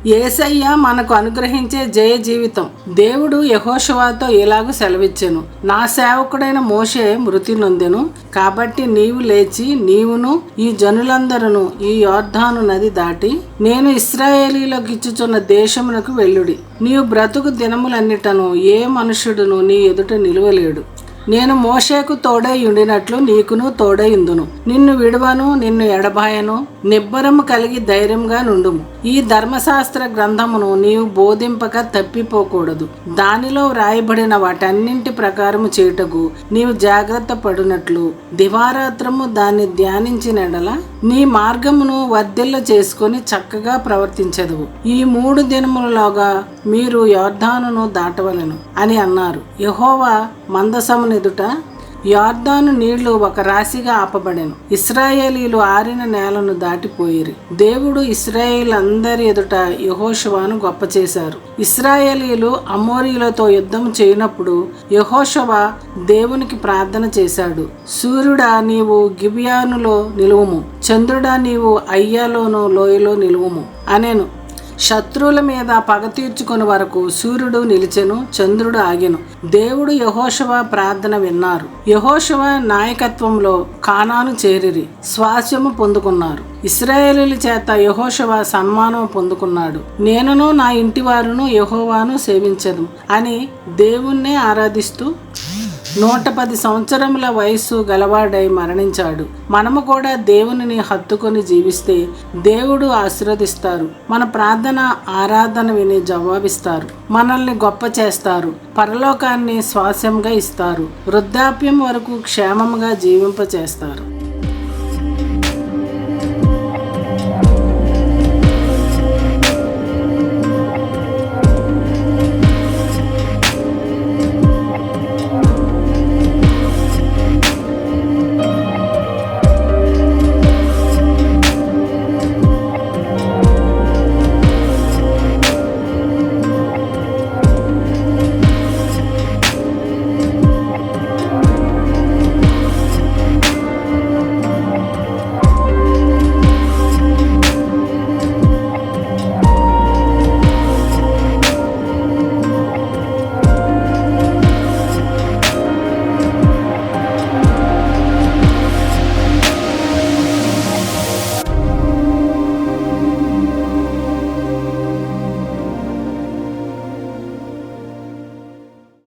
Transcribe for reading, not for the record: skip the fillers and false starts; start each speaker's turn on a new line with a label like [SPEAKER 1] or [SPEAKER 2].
[SPEAKER 1] యేసయ్య మనకు అనుగ్రహించే జయ జీవితం. దేవుడు యెహోషువతో ఇలాగూ సెలవిచ్చెను, నా సేవకుడైన మోషే మృతి నొందెను, కాబట్టి నీవు లేచి నీవును ఈ జనులందరూ ఈ యొర్దాను నది దాటి నేను ఇశ్రాయేలీయులకు ఇచ్చుచున్న దేశమునకు వెళ్ళుడి. నీవు బ్రతుకు దినములన్నిటను ఏ మనుష్యుడును నీ ఎదుట నిలువలేడు. నేను మోషేకు తోడై ఉండినట్లు నీకును తోడై ఉందును. నిన్ను విడువను, నిన్ను ఎడబాయను. నిబ్బరము కలిగి ధైర్యంగా నుండుము. ఈ ధర్మశాస్త్ర గ్రంథమును నీవు బోధింపక తప్పిపోకూడదు. దానిలో వ్రాయబడిన వాటన్నింటి ప్రకారము చేయుటకు నీవు జాగ్రత్త పడినట్లు దివారాత్రము దాన్ని ధ్యానించినడల నీ మార్గమును వర్ధిల్ల చేసుకొని చక్కగా ప్రవర్తించదువు. ఈ 3 దినములలోగా మీరు యొర్దానును దాటవలెను అని అన్నారు. యెహోవా మందసమునెదుట యొర్దాను నీళ్లు ఒక రాశిగా ఆపబడెను. ఇశ్రాయేలీలు ఆరిన నేలను దాటిపోయిరి. దేవుడు ఇశ్రాయేలందరి ఎదుట యెహోషువను గొప్ప చేశారు. ఇశ్రాయేలీలు అమోరీలతో యుద్ధం చేయనప్పుడు యెహోషువ దేవునికి ప్రార్థన చేశాడు. సూర్యుడా నీవు గిబియానులో నిలువుము, చంద్రుడా నీవు అయ్యాలోను లోయలో నిలువుము అనెను. శత్రువుల మీద పగ తీర్చుకుని వరకు సూర్యుడు నిలిచెను, చంద్రుడు ఆగెను. దేవుడు యెహోషువ ప్రార్థన విన్నారు. యెహోషువ నాయకత్వంలో కానాను చేరిరి, స్వాస్యము పొందుకున్నారు. ఇశ్రాయేలీయుల చేత యెహోషువ సన్మానం పొందుకున్నాడు. నేనును నా ఇంటి వారును యెహోవాను సేవించదు అని దేవుణ్ణే ఆరాధిస్తూ 110 సంవత్సరముల వయస్సు గలవాడై మరణించాడు. మనము కూడా దేవునిని హత్తుకొని జీవిస్తే దేవుడు ఆశీర్వదిస్తారు. మన ప్రార్థన ఆరాధన విని జవాబిస్తారు. మనల్ని గొప్ప చేస్తారు. పరలోకాన్ని స్వాస్యంగా ఇస్తారు. వృద్ధాప్యం వరకు క్షేమంగా జీవింపచేస్తారు.